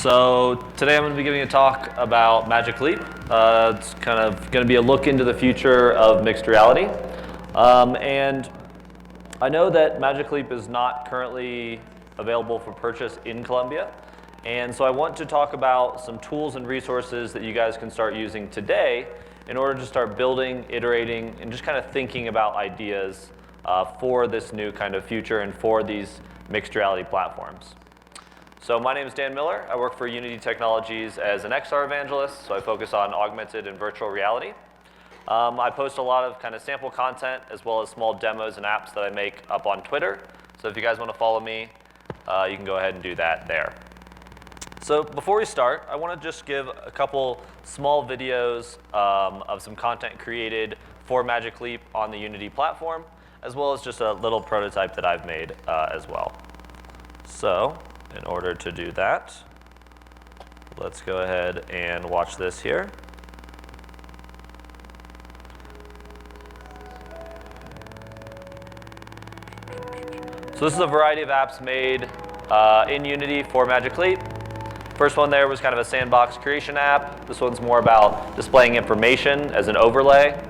So today I'm going to be giving a talk about Magic Leap. It's kind of going to be a look into the future of mixed reality. And I know that Magic Leap is not currently available for purchase in Colombia. And so I want to talk about some tools and resources that you guys can start using today in order to start building, iterating, and just kind of thinking about ideas for this new kind of future and for these mixed reality platforms. So my name is Dan Miller. I work for Unity Technologies as an XR evangelist, so I focus on augmented and virtual reality. I post a lot of kind of sample content as well as small demos and apps that I make up on Twitter. So if you guys want to follow me, you can go ahead and do that there. So before we start, I want to just give a couple small videos of some content created for Magic Leap on the Unity platform, as well as just a little prototype that I've made as well. So in order to do that, let's go ahead and watch this here. So this is a variety of apps made in Unity for Magic Leap. First one there was kind of a sandbox creation app. This one's more about displaying information as an overlay.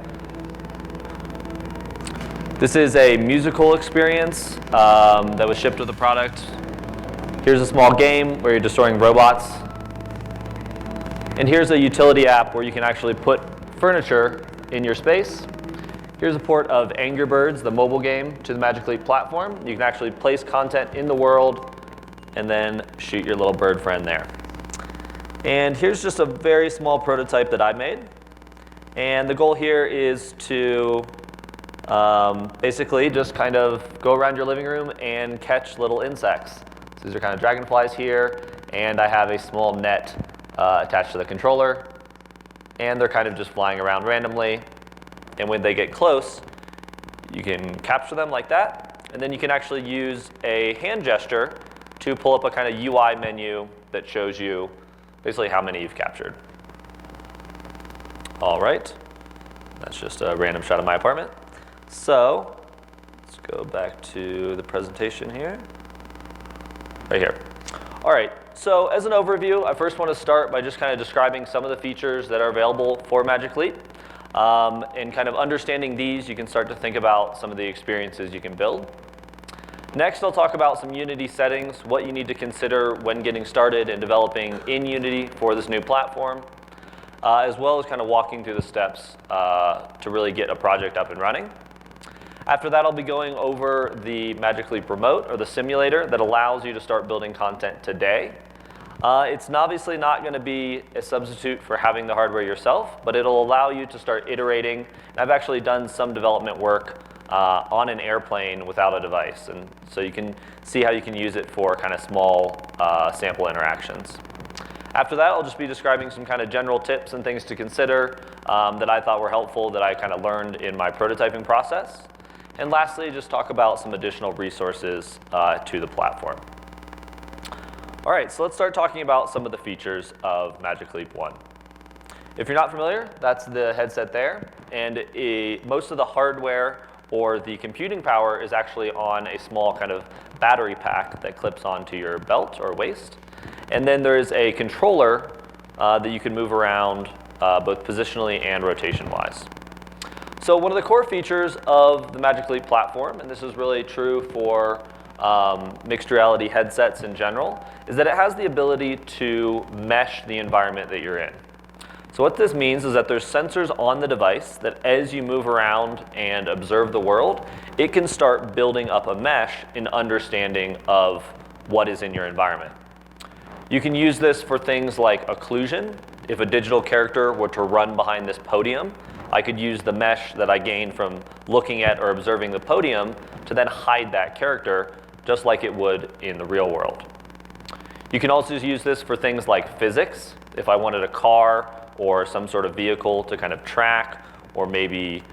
This is a musical experience that was shipped with the product. Here's a small game where you're destroying robots. And here's a utility app where you can actually put furniture in your space. Here's a port of Angry Birds, the mobile game, to the Magic Leap platform. You can actually place content in the world and then shoot your little bird friend there. And here's just a very small prototype that I made. And the goal here is to basically just kind of go around your living room and catch little insects. So these are kind of dragonflies here, and I have a small net attached to the controller, and they're kind of just flying around randomly. And when they get close, you can capture them like that, and then you can actually use a hand gesture to pull up a kind of UI menu that shows you basically how many you've captured. All right, that's just a random shot of my apartment. So let's go back to the presentation here. Right here. All right, so as an overview, I first want to start by just kind of describing some of the features that are available for Magic Leap. And kind of understanding these, you can start to think about some of the experiences you can build. Next, I'll talk about some Unity settings, what you need to consider when getting started and developing in Unity for this new platform, as well as kind of walking through the steps to really get a project up and running. After that, I'll be going over the Magic Leap Remote, or the simulator, that allows you to start building content today. It's obviously not going to be a substitute for having the hardware yourself, but it'll allow you to start iterating. And I've actually done some development work on an airplane without a device, and so you can see how you can use it for kind of small sample interactions. After that, I'll just be describing some kind of general tips and things to consider that I thought were helpful that I kind of learned in my prototyping process. And lastly, just talk about some additional resources to the platform. All right, so let's start talking about some of the features of Magic Leap 1. If you're not familiar, that's the headset there. And most of the hardware or the computing power is actually on a small kind of battery pack that clips onto your belt or waist. And then there is a controller that you can move around both positionally and rotation-wise. So one of the core features of the Magic Leap platform, and this is really true for mixed reality headsets in general, is that it has the ability to mesh the environment that you're in. So what this means is that there's sensors on the device that as you move around and observe the world, it can start building up a mesh in understanding of what is in your environment. You can use this for things like occlusion. If a digital character were to run behind this podium, I could use the mesh that I gained from looking at or observing the podium to then hide that character just like it would in the real world. You can also use this for things like physics. If I wanted a car or some sort of vehicle to kind of track or maybe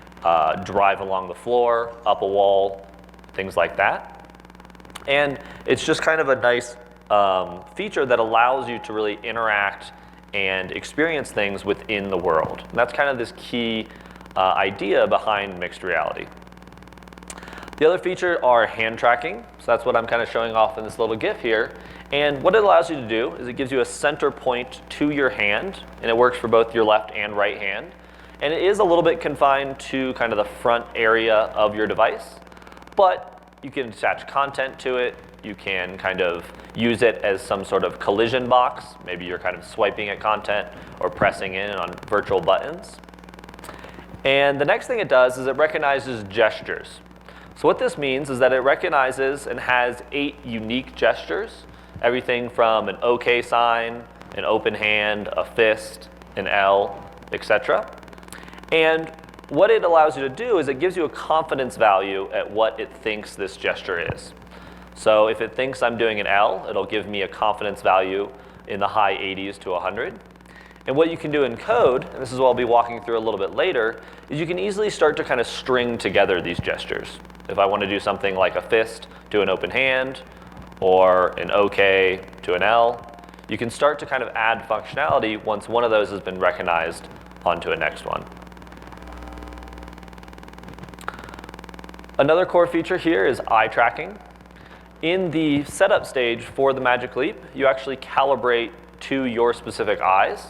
drive along the floor, up a wall, things like that. And it's just kind of a nice feature that allows you to really interact and experience things within the world. And that's kind of this key idea behind mixed reality. The other feature are hand tracking. So that's what I'm kind of showing off in this little GIF here. And what it allows you to do is it gives you a center point to your hand, and it works for both your left and right hand. And it is a little bit confined to kind of the front area of your device, but you can attach content to it. You can kind of use it as some sort of collision box. Maybe you're kind of swiping at content or pressing in on virtual buttons. And the next thing it does is it recognizes gestures. So what this means is that it recognizes and has 8 unique gestures, everything from an OK sign, an open hand, a fist, an L, etc. And what it allows you to do is it gives you a confidence value at what it thinks this gesture is. So if it thinks I'm doing an L, it'll give me a confidence value in the high 80s to 100. And what you can do in code, and this is what I'll be walking through a little bit later, is you can easily start to kind of string together these gestures. If I want to do something like a fist to an open hand, or an OK to an L, you can start to kind of add functionality once one of those has been recognized onto a next one. Another core feature here is eye tracking. In the setup stage for the Magic Leap, you actually calibrate to your specific eyes.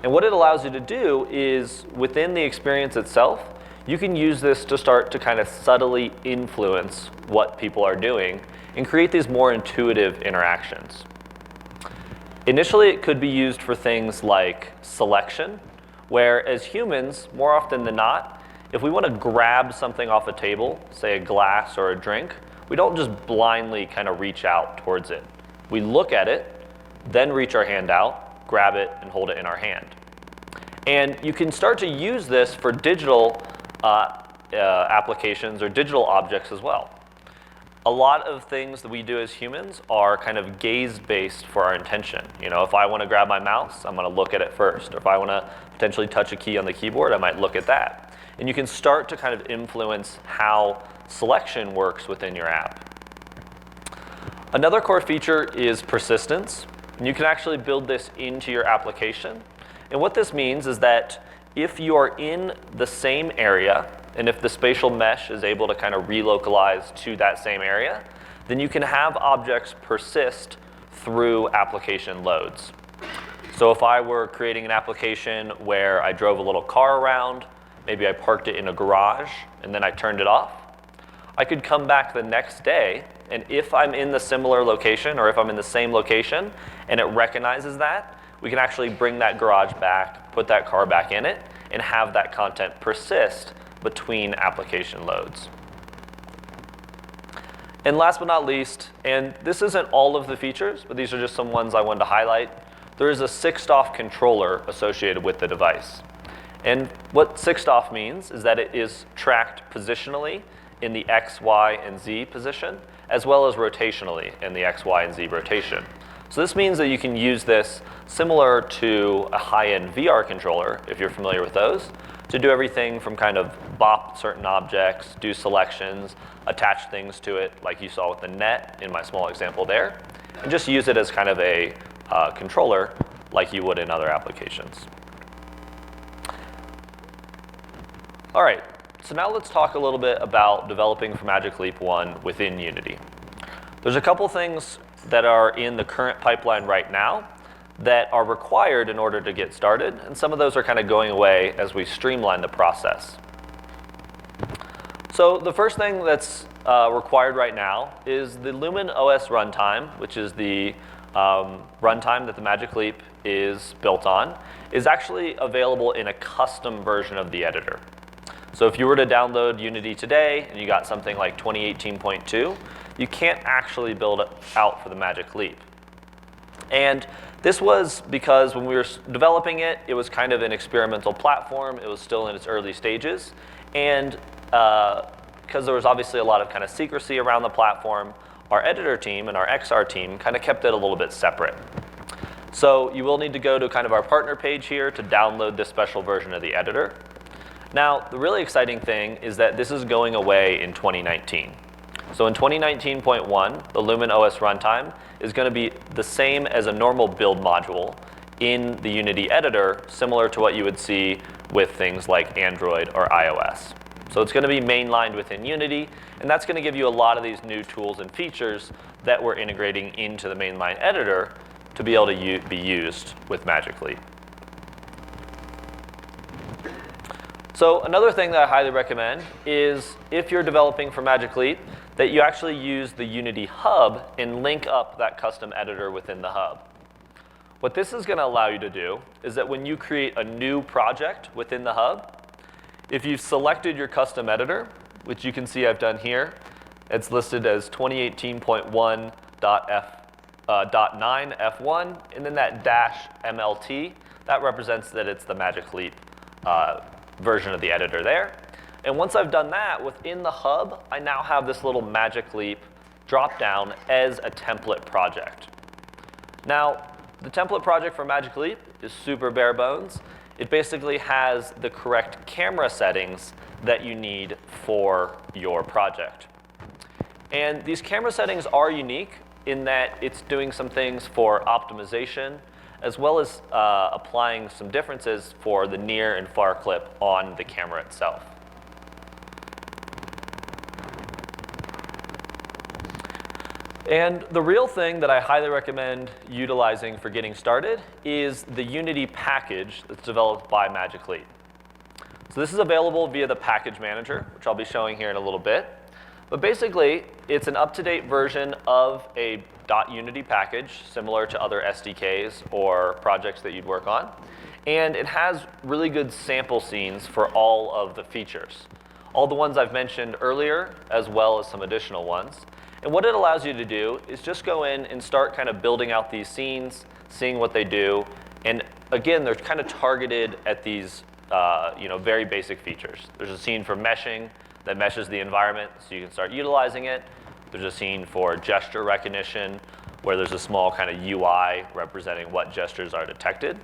And what it allows you to do is, within the experience itself, you can use this to start to kind of subtly influence what people are doing and create these more intuitive interactions. Initially, it could be used for things like selection, where as humans, more often than not, if we want to grab something off a table, say a glass or a drink, we don't just blindly kind of reach out towards it. We look at it, then reach our hand out, grab it, and hold it in our hand. And you can start to use this for digital applications or digital objects as well. A lot of things that we do as humans are kind of gaze-based for our intention. You know, if I want to grab my mouse, I'm going to look at it first. Or if I want to potentially touch a key on the keyboard, I might look at that. And you can start to kind of influence how selection works within your app. Another core feature is persistence. And you can actually build this into your application. And what this means is that if you are in the same area, and if the spatial mesh is able to kind of relocalize to that same area, then you can have objects persist through application loads. So if I were creating an application where I drove a little car around, maybe I parked it in a garage, and then I turned it off, I could come back the next day, and if I'm in the similar location, or if I'm in the same location, and it recognizes that, we can actually bring that garage back, put that car back in it, and have that content persist between application loads. And last but not least, and this isn't all of the features, but these are just some ones I wanted to highlight, there is a 6DoF controller associated with the device. And what 6DoF means is that it is tracked positionally in the X, Y, and Z position, as well as rotationally in the X, Y, and Z rotation. So this means that you can use this similar to a high-end VR controller, if you're familiar with those, to do everything from kind of bop certain objects, do selections, attach things to it like you saw with the net in my small example there, and just use it as kind of a controller like you would in other applications. All right, so now let's talk a little bit about developing for Magic Leap 1 within Unity. There's a couple things that are in the current pipeline right now that are required in order to get started, and some of those are kind of going away as we streamline the process. So the first thing that's required right now is the Lumen OS runtime, which is the runtime that the Magic Leap is built on, is actually available in a custom version of the editor. So if you were to download Unity today and you got something like 2018.2, you can't actually build it out for the Magic Leap. And this was because when we were developing it, it was kind of an experimental platform. It was still in its early stages. And because there was obviously a lot of kind of secrecy around the platform, our editor team and our XR team kind of kept it a little bit separate. So you will need to go to kind of our partner page here to download this special version of the editor. Now, the really exciting thing is that this is going away in 2019. So in 2019.1, the Lumen OS runtime is going to be the same as a normal build module in the Unity editor, similar to what you would see with things like Android or iOS. So it's going to be mainlined within Unity, and that's going to give you a lot of these new tools and features that we're integrating into the mainline editor to be able to be used with Magic Leap. So another thing that I highly recommend is if you're developing for Magic Leap, that you actually use the Unity Hub and link up that custom editor within the Hub. What this is going to allow you to do is that when you create a new project within the Hub, if you've selected your custom editor, which you can see I've done here, it's listed as 2018.1.9 F1, and then that dash MLT, that represents that it's the Magic Leap version of the editor there. And once I've done that, within the Hub, I now have this little Magic Leap drop-down as a template project. Now, the template project for Magic Leap is super bare bones. It basically has the correct camera settings that you need for your project. And these camera settings are unique in that it's doing some things for optimization, as well as applying some differences for the near and far clip on the camera itself. And the real thing that I highly recommend utilizing for getting started is the Unity package that's developed by Magic Leap. So this is available via the package manager, which I'll be showing here in a little bit. But basically, it's an up-to-date version of a .unity package, similar to other SDKs or projects that you'd work on. And it has really good sample scenes for all of the features. All the ones I've mentioned earlier, as well as some additional ones. And what it allows you to do is just go in and start kind of building out these scenes, seeing what they do. And again, they're kind of targeted at these very basic features. There's a scene for meshing that meshes the environment, so you can start utilizing it. There's a scene for gesture recognition, where there's a small kind of UI representing what gestures are detected.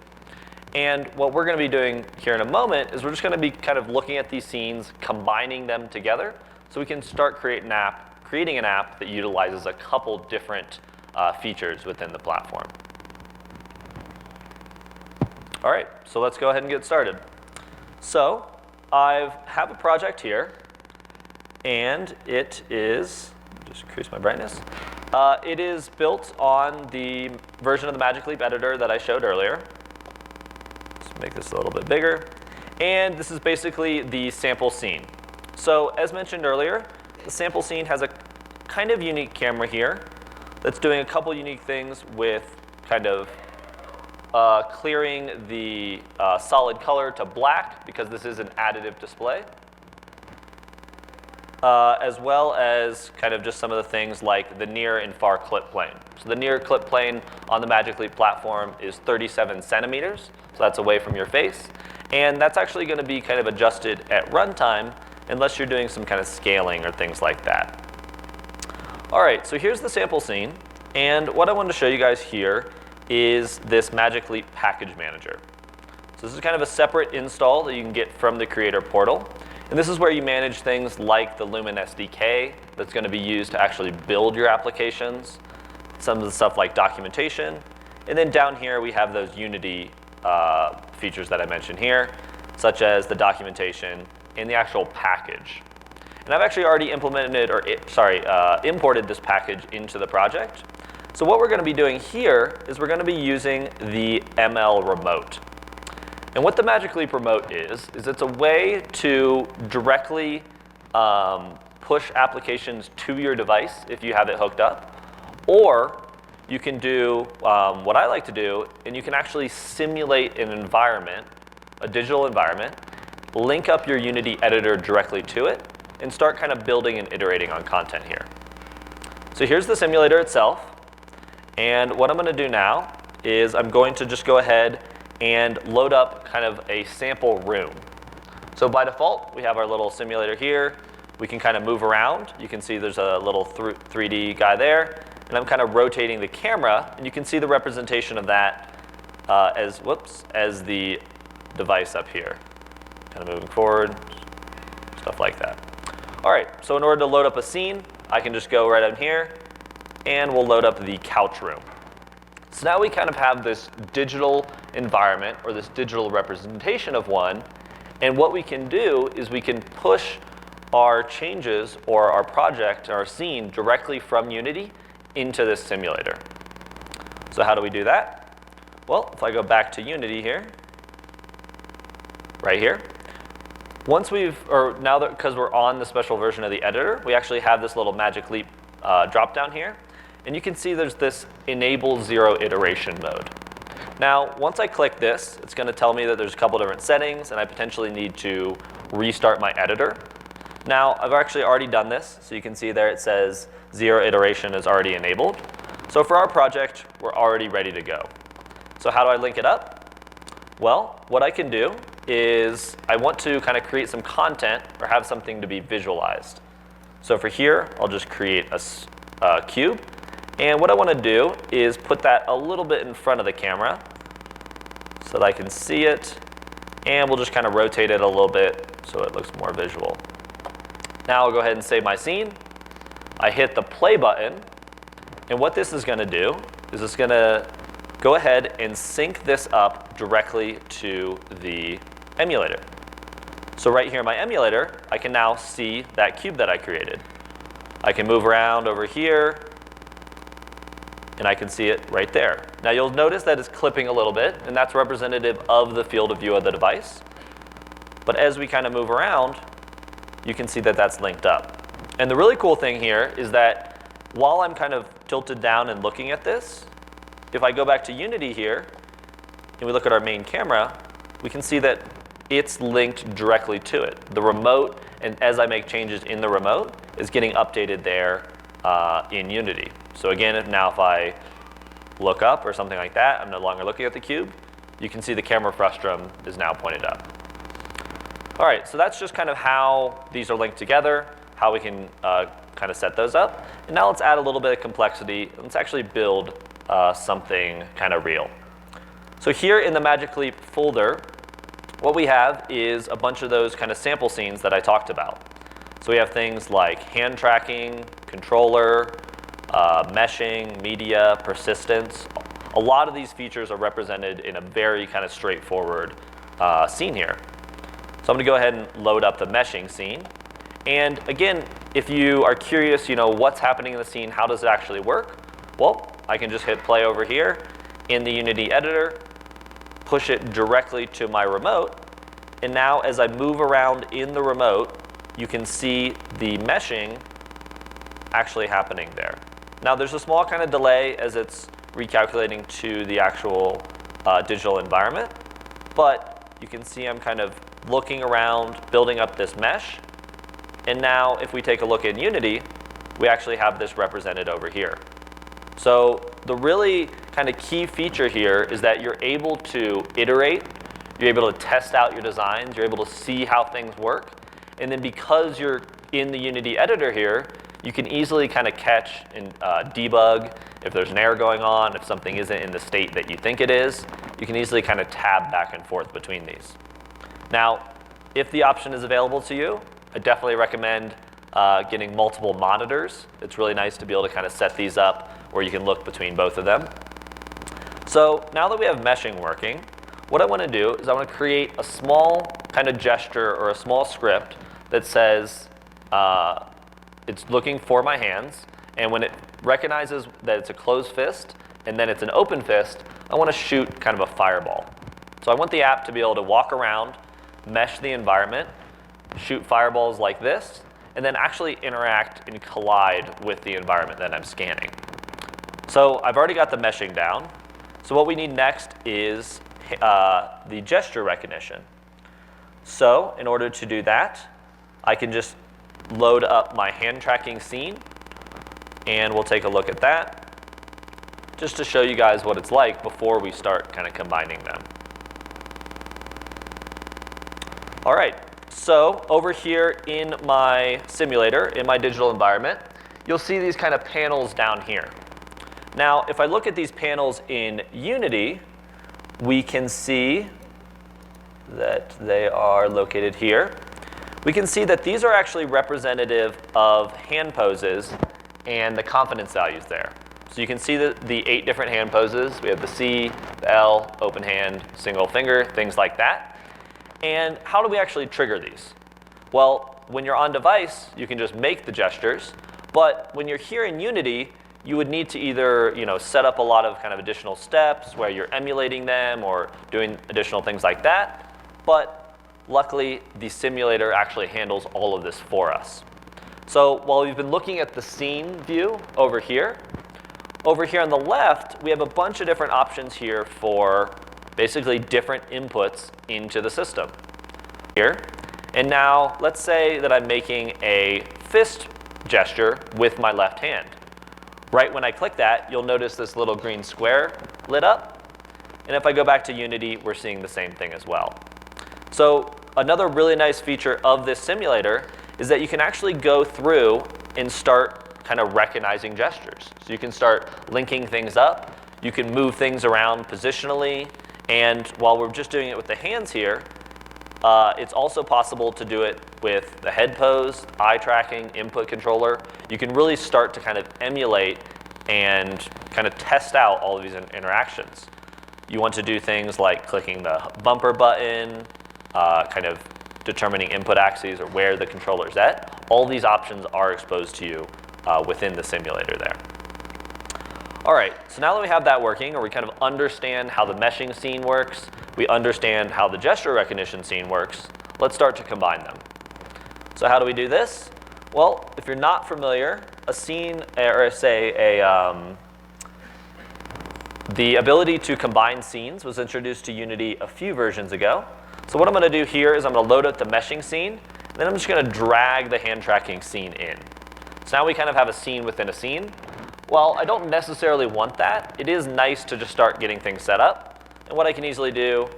And what we're going to be doing here in a moment is we're just going to be kind of looking at these scenes, combining them together, so we can start creating an app that utilizes a couple different features within the platform. All right, so let's go ahead and get started. So I have a project here, and it is, just increase my brightness. It is built on the version of the Magic Leap editor that I showed earlier. Let's make this a little bit bigger. And this is basically the sample scene. So as mentioned earlier, the sample scene has a kind of unique camera here that's doing a couple unique things with kind of clearing the solid color to black, because this is an additive display, as well as kind of just some of the things like the near and far clip plane. So the near clip plane on the Magic Leap platform is 37 centimeters, so that's away from your face. And that's actually going to be kind of adjusted at runtime unless you're doing some kind of scaling or things like that. All right, so here's the sample scene. And what I wanted to show you guys here is this Magic Leap package manager. So this is kind of a separate install that you can get from the creator portal. And this is where you manage things like the Lumen SDK that's going to be used to actually build your applications, some of the stuff like documentation. And then down here we have those Unity features that I mentioned here, such as the documentation and the actual package. And I've actually already imported this package into the project. So what we're going to be doing here is we're going to be using the ML remote. And what the Magic Leap remote is it's a way to directly push applications to your device if you have it hooked up. Or you can do what I like to do, and you can actually simulate an environment, a digital environment, link up your Unity editor directly to it, and start kind of building and iterating on content here. So here's the simulator itself. And what I'm going to do now is I'm going to just go ahead and load up kind of a sample room. So by default, we have our little simulator here. We can kind of move around. You can see there's a little 3D guy there. And I'm kind of rotating the camera. And you can see the representation of that as the device up here. Kind of moving forward, stuff like that. All right, so in order to load up a scene, I can just go right in here, and we'll load up the couch room. So now we kind of have this digital environment, or this digital representation of one, and what we can do is we can push our changes or our project, our scene, directly from Unity into this simulator. So how do we do that? Well, if I go back to Unity here, right here, once now that, because we're on the special version of the editor, we actually have this little Magic Leap drop down here. And you can see there's this Enable Zero Iteration mode. Now, once I click this, it's going to tell me that there's a couple different settings, and I potentially need to restart my editor. Now, I've actually already done this, so you can see there it says Zero Iteration is already enabled. So for our project, we're already ready to go. So how do I link it up? Well, what I can do is I want to kind of create some content or have something to be visualized. So for here, I'll just create a cube. And what I want to do is put that a little bit in front of the camera so that I can see it. And we'll just kind of rotate it a little bit so it looks more visual. Now I'll go ahead and save my scene. I hit the play button. And what this is going to do is it's going to go ahead and sync this up directly to the emulator. So right here in my emulator, I can now see that cube that I created. I can move around over here, and I can see it right there. Now you'll notice that it's clipping a little bit, and that's representative of the field of view of the device. But as we kind of move around, you can see that that's linked up. And the really cool thing here is that while I'm kind of tilted down and looking at this, if I go back to Unity here, and we look at our main camera, we can see that it's linked directly to it. The remote, and as I make changes in the remote, is getting updated there in Unity. So again, now if I look up or something like that, I'm no longer looking at the cube. You can see the camera frustum is now pointed up. All right, so that's just kind of how these are linked together, how we can kind of set those up. And now let's add a little bit of complexity. Let's actually build something kind of real. So here in the Magic Leap folder, what we have is a bunch of those kind of sample scenes that I talked about. So we have things like hand tracking, controller, meshing, media, persistence. A lot of these features are represented in a very kind of straightforward scene here. So I'm going to go ahead and load up the meshing scene. And again, if you are curious, what's happening in the scene, how does it actually work? Well, I can just hit play over here in the Unity editor, push it directly to my remote, and now as I move around in the remote, you can see the meshing actually happening there. Now there's a small kind of delay as it's recalculating to the actual digital environment, but you can see I'm kind of looking around, building up this mesh, and now if we take a look in Unity, we actually have this represented over here. So the really kind of key feature here is that you're able to iterate, you're able to test out your designs, you're able to see how things work, and then because you're in the Unity editor here, you can easily kind of catch and debug if there's an error going on, if something isn't in the state that you think it is, you can easily kind of tab back and forth between these. Now, if the option is available to you, I definitely recommend getting multiple monitors. It's really nice to be able to kind of set these up where you can look between both of them. So now that we have meshing working, what I want to do is I want to create a small kind of gesture or a small script that says it's looking for my hands, and when it recognizes that it's a closed fist and then it's an open fist, I want to shoot kind of a fireball. So I want the app to be able to walk around, mesh the environment, shoot fireballs like this, and then actually interact and collide with the environment that I'm scanning. So I've already got the meshing down. So what we need next is the gesture recognition. So in order to do that, I can just load up my hand tracking scene, and we'll take a look at that just to show you guys what it's like before we start kind of combining them. All right, so over here in my simulator, in my digital environment, you'll see these kind of panels down here. Now, if I look at these panels in Unity, we can see that they are located here. We can see that these are actually representative of hand poses and the confidence values there. So you can see the 8 different hand poses. We have the C, the L, open hand, single finger, things like that. And how do we actually trigger these? Well, when you're on device, you can just make the gestures. But when you're here in Unity, you would need to either set up a lot of kind of additional steps where you're emulating them or doing additional things like that. But luckily, the simulator actually handles all of this for us. So while we've been looking at the scene view over here on the left, we have a bunch of different options here for basically different inputs into the system. Here. And now let's say that I'm making a fist gesture with my left hand. Right when I click that, you'll notice this little green square lit up. And if I go back to Unity, we're seeing the same thing as well. So another really nice feature of this simulator is that you can actually go through and start kind of recognizing gestures. So you can start linking things up. You can move things around positionally. And while we're just doing it with the hands here, it's also possible to do it with the head pose, eye tracking, input controller. You can really start to kind of emulate and kind of test out all of these interactions. You want to do things like clicking the bumper button, kind of determining input axes or where the controller is at. All these options are exposed to you within the simulator there. All right, so now that we have that working, or we kind of understand how the meshing scene works, we understand how the gesture recognition scene works, let's start to combine them. So how do we do this? Well, if you're not familiar, a scene, or say the ability to combine scenes was introduced to Unity a few versions ago. So what I'm going to do here is I'm going to load up the meshing scene, and then I'm just going to drag the hand tracking scene in. So now we kind of have a scene within a scene. Well, I don't necessarily want that. It is nice to just start getting things set up. And what I can easily do,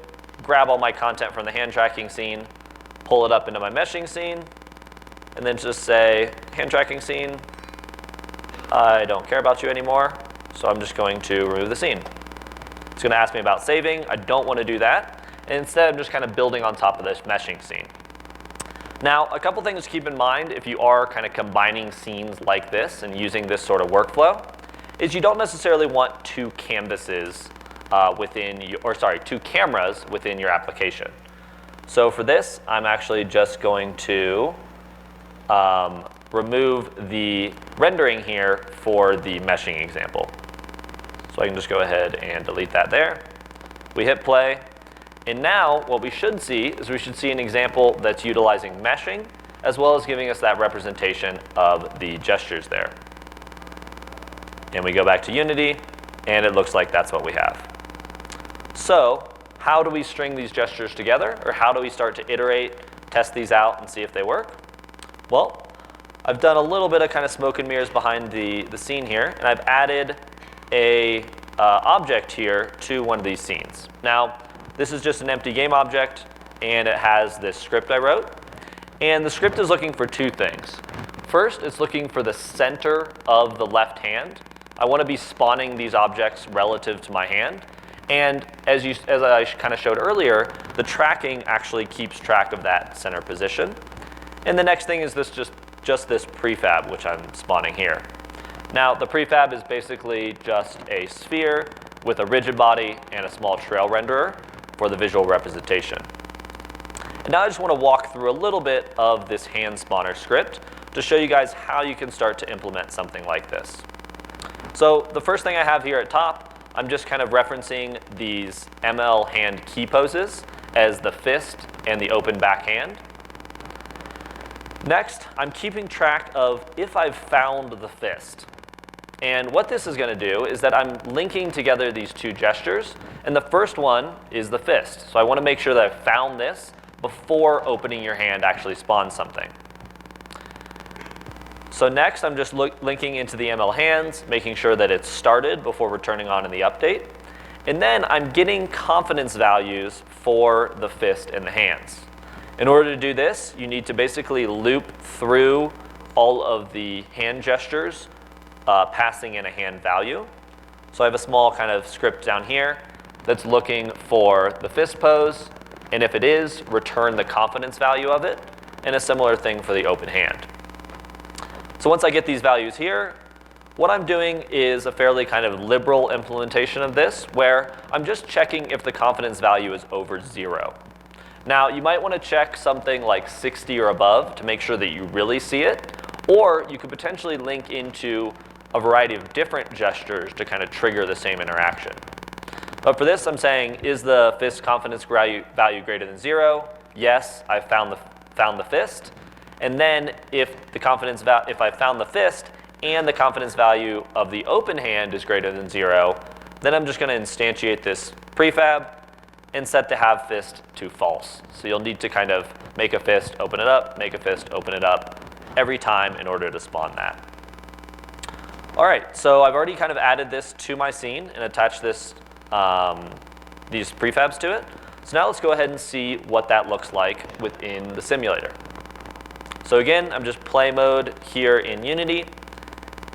grab all my content from the hand tracking scene, pull it up into my meshing scene, and then just say, hand tracking scene, I don't care about you anymore, so I'm just going to remove the scene. It's going to ask me about saving. I don't want to do that. And instead, I'm just kind of building on top of this meshing scene. Now, a couple things to keep in mind if you are kind of combining scenes like this and using this sort of workflow is you don't necessarily want two canvases two cameras within your application. So for this, I'm actually just going to remove the rendering here for the meshing example. So I can just go ahead and delete that there. We hit play. And now what we should see is we should see an example that's utilizing meshing as well as giving us that representation of the gestures there. And we go back to Unity, and it looks like that's what we have. So how do we string these gestures together, or how do we start to iterate, test these out, and see if they work? Well, I've done a little bit of kind of smoke and mirrors behind the scene here, and I've added a object here to one of these scenes. Now, this is just an empty game object, and it has this script I wrote. And the script is looking for two things. First, it's looking for the center of the left hand. I want to be spawning these objects relative to my hand. And as I kind of showed earlier, the tracking actually keeps track of that center position. And the next thing is this just this prefab, which I'm spawning here. Now, the prefab is basically just a sphere with a rigid body and a small trail renderer for the visual representation. And now I just want to walk through a little bit of this hand spawner script to show you guys how you can start to implement something like this. So the first thing I have here at top, I'm just kind of referencing these ML hand key poses as the fist and the open back hand. Next, I'm keeping track of if I've found the fist. And what this is going to do is that I'm linking together these two gestures, and the first one is the fist. So I want to make sure that I've found this before opening your hand actually spawns something. So next, I'm just linking into the ML hands, making sure that it's started before returning on in the update. And then I'm getting confidence values for the fist and the hands. In order to do this, you need to basically loop through all of the hand gestures, passing in a hand value. So I have a small kind of script down here that's looking for the fist pose, and if it is, return the confidence value of it, and a similar thing for the open hand. So once I get these values here, what I'm doing is a fairly kind of liberal implementation of this, where I'm just checking if the confidence value is over 0. Now, you might want to check something like 60 or above to make sure that you really see it, or you could potentially link into a variety of different gestures to kind of trigger the same interaction. But for this, I'm saying, is the fist confidence value greater than 0? Yes, I found the fist. And then if I found the fist and the confidence value of the open hand is greater than 0, then I'm just going to instantiate this prefab and set the have fist to false. So you'll need to kind of make a fist, open it up, make a fist, open it up every time in order to spawn that. All right, so I've already kind of added this to my scene and attached this, these prefabs to it. So now let's go ahead and see what that looks like within the simulator. So again, I'm just play mode here in Unity,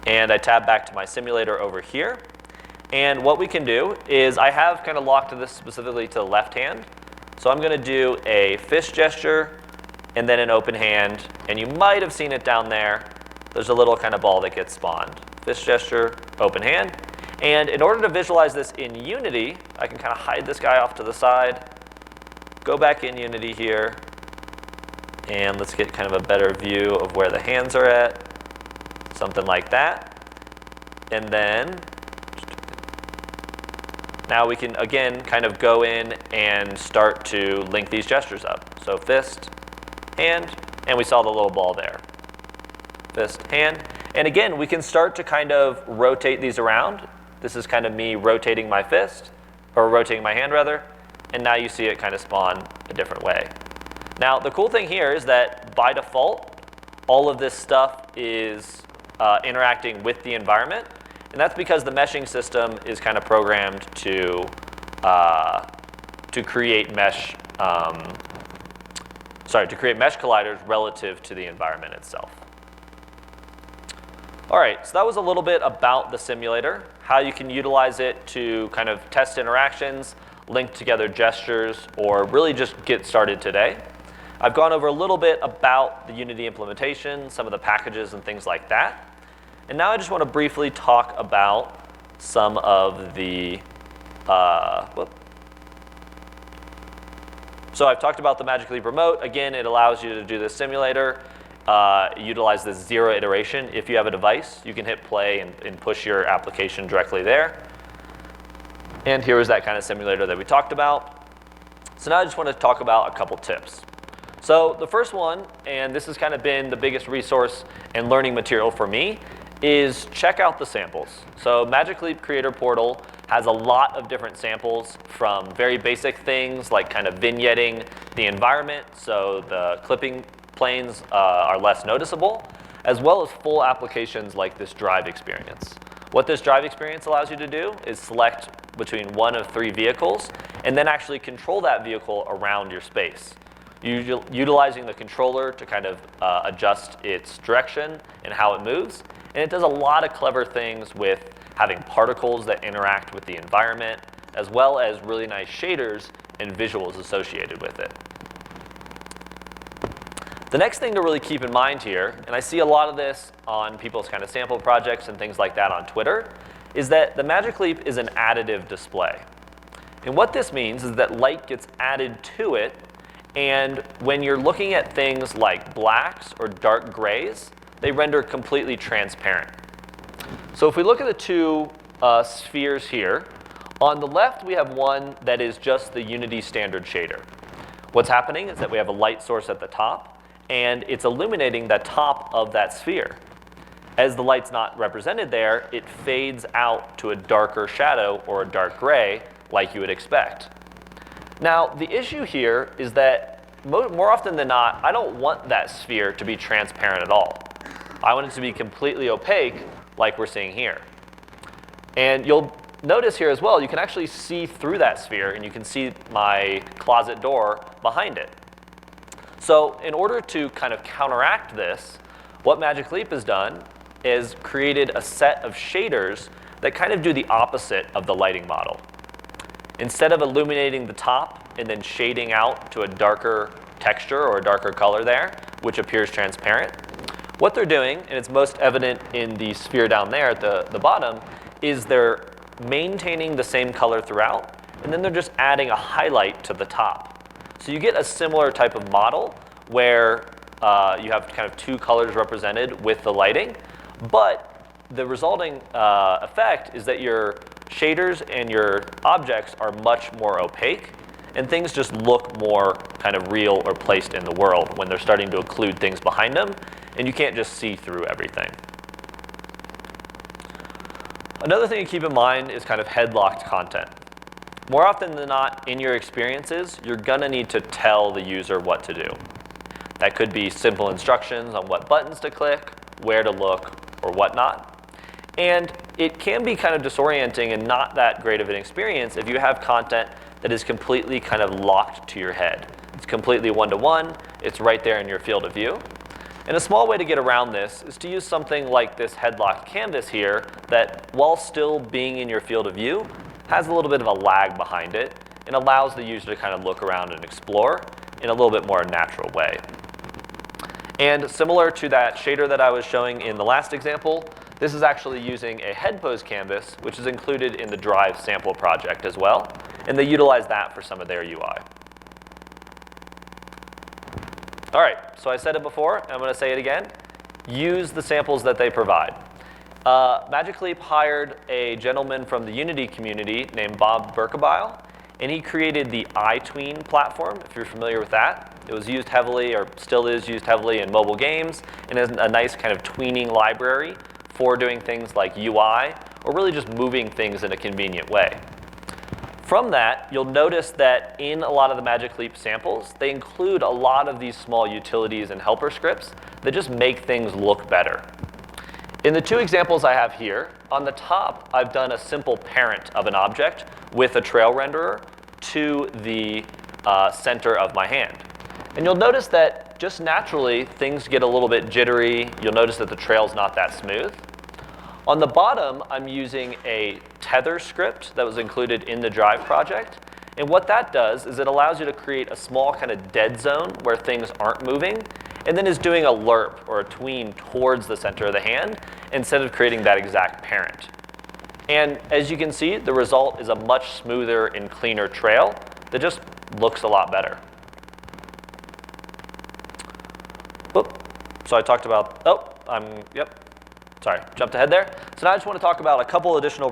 and I tab back to my simulator over here. And what we can do is I have kind of locked this specifically to the left hand. So I'm going to do a fist gesture and then an open hand. And you might have seen it down there. There's a little kind of ball that gets spawned. Fist gesture, open hand. And in order to visualize this in Unity, I can kind of hide this guy off to the side, go back in Unity here, and let's get kind of a better view of where the hands are at, something like that. And then now we can, again, kind of go in and start to link these gestures up. So fist, hand, and we saw the little ball there. Fist, hand. And again, we can start to kind of rotate these around. This is kind of me rotating my fist, or rotating my hand rather, and now you see it kind of spawn a different way. Now, the cool thing here is that by default, all of this stuff is interacting with the environment. And that's because the meshing system is kind of programmed to create mesh, to create mesh colliders relative to the environment itself. All right, so that was a little bit about the simulator, how you can utilize it to kind of test interactions, link together gestures, or really just get started today. I've gone over a little bit about the Unity implementation, some of the packages and things like that. And now I just want to briefly talk about some of the, So I've talked about the Magic Leap Remote. Again, it allows you to do this simulator, utilize this 0 iteration. If you have a device, you can hit play and push your application directly there. And here is that kind of simulator that we talked about. So now I just want to talk about a couple tips. So the first one, and this has kind of been the biggest resource and learning material for me, is check out the samples. So Magic Leap Creator Portal has a lot of different samples, from very basic things like kind of vignetting the environment so the clipping planes are less noticeable, as well as full applications like this drive experience. What this drive experience allows you to do is select between one of 3 vehicles and then actually control that vehicle around your space, utilizing the controller to kind of adjust its direction and how it moves. And it does a lot of clever things with having particles that interact with the environment, as well as really nice shaders and visuals associated with it. The next thing to really keep in mind here, and I see a lot of this on people's kind of sample projects and things like that on Twitter, is that the Magic Leap is an additive display. And what this means is that light gets added to it, and when you're looking at things like blacks or dark grays, they render completely transparent. So if we look at the 2 spheres here, on the left we have one that is just the Unity standard shader. What's happening is that we have a light source at the top, and it's illuminating the top of that sphere. As the light's not represented there, it fades out to a darker shadow or a dark gray like you would expect. Now, the issue here is that more often than not, I don't want that sphere to be transparent at all. I want it to be completely opaque like we're seeing here. And you'll notice here as well, you can actually see through that sphere, and you can see my closet door behind it. So in order to kind of counteract this, what Magic Leap has done is created a set of shaders that kind of do the opposite of the lighting model. Instead of illuminating the top and then shading out to a darker texture or a darker color there, which appears transparent, what they're doing, and it's most evident in the sphere down there at the bottom, is they're maintaining the same color throughout, and then they're just adding a highlight to the top. So you get a similar type of model where you have kind of two colors represented with the lighting, but the resulting effect is that your shaders and your objects are much more opaque, and things just look more kind of real or placed in the world when they're starting to occlude things behind them, and you can't just see through everything. Another thing to keep in mind is kind of head-locked content. More often than not, in your experiences, you're gonna need to tell the user what to do. That could be simple instructions on what buttons to click, where to look, or whatnot. And it can be kind of disorienting and not that great of an experience if you have content that is completely kind of locked to your head. It's completely one-to-one, it's right there in your field of view. And a small way to get around this is to use something like this head-locked canvas here that, while still being in your field of view, has a little bit of a lag behind it and allows the user to kind of look around and explore in a little bit more natural way. And similar to that shader that I was showing in the last example, this is actually using a head pose canvas, which is included in the Drive sample project as well, and they utilize that for some of their UI. All right, so I said it before, and I'm going to say it again. Use the samples that they provide. Magic Leap hired a gentleman from the Unity community named Bob Berkebile, and he created the iTween platform, if you're familiar with that. It was used heavily, or still is used heavily, in mobile games, and is a nice kind of tweening library for doing things like UI, or really just moving things in a convenient way. From that, you'll notice that in a lot of the Magic Leap samples, they include a lot of these small utilities and helper scripts that just make things look better. In the two examples I have here, on the top, I've done a simple parent of an object with a trail renderer to the center of my hand. And you'll notice that just naturally, things get a little bit jittery. You'll notice that the trail's not that smooth. On the bottom, I'm using a Tether script that was included in the Drive project. And what that does is it allows you to create a small kind of dead zone where things aren't moving, and then is doing a lerp or a tween towards the center of the hand instead of creating that exact parent. And as you can see, the result is a much smoother and cleaner trail that just looks a lot better. Oop. So I talked about, sorry, jumped ahead there. So now I just want to talk about a couple additional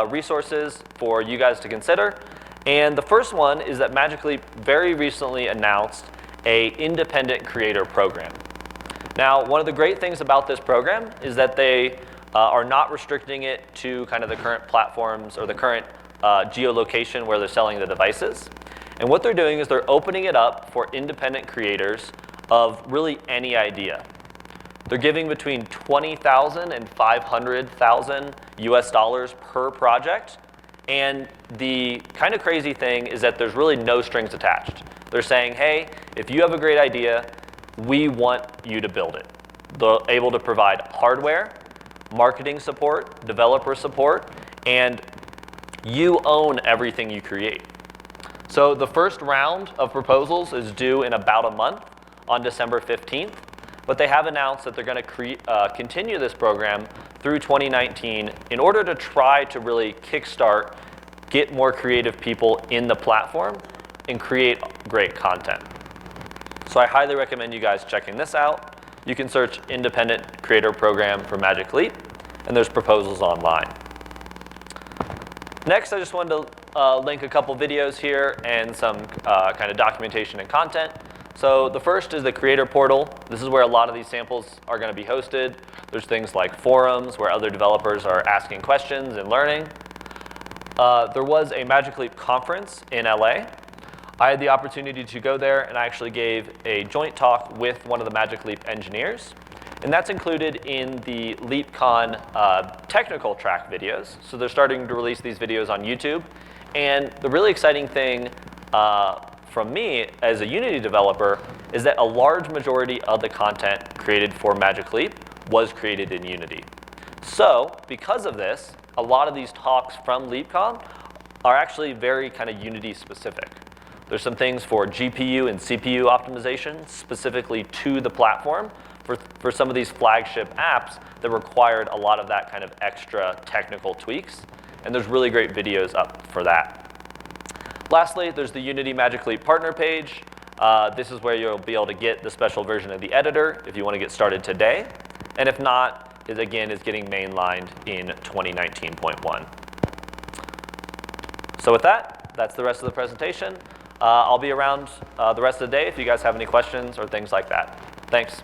resources for you guys to consider. And the first one is that Magic Leap very recently announced an independent creator program. Now, one of the great things about this program is that they are not restricting it to kind of the current platforms or the current geolocation where they're selling the devices. And what they're doing is they're opening it up for independent creators of really any idea. They're giving between $20,000 and $500,000 US dollars per project. And the kind of crazy thing is that there's really no strings attached. They're saying, hey, if you have a great idea, we want you to build it. They're able to provide hardware, marketing support, developer support, and you own everything you create. So the first round of proposals is due in about a month on December 15th. But they have announced that they're going to continue this program through 2019 in order to try to really kickstart, get more creative people in the platform, and create great content. So I highly recommend you guys checking this out. You can search Independent Creator Program for Magic Leap, and there's proposals online. Next, I just wanted to link a couple videos here and some kind of documentation and content. So the first is the creator portal. This is where a lot of these samples are going to be hosted. There's things like forums where other developers are asking questions and learning. There was a Magic Leap conference in LA. I had the opportunity to go there, and I actually gave a joint talk with one of the Magic Leap engineers. And that's included in the LeapCon technical track videos. So they're starting to release these videos on YouTube. And the really exciting thing from me as a Unity developer is that a large majority of the content created for Magic Leap was created in Unity. So because of this, a lot of these talks from LeapCon are actually very kind of Unity specific. There's some things for GPU and CPU optimization specifically to the platform for some of these flagship apps that required a lot of that kind of extra technical tweaks. And there's really great videos up for that. Lastly, there's the Unity Magic Leap partner page. This is where you'll be able to get the special version of the editor if you want to get started today. And if not, it again is getting mainlined in 2019.1. So with that, that's the rest of the presentation. I'll be around the rest of the day if you guys have any questions or things like that. Thanks.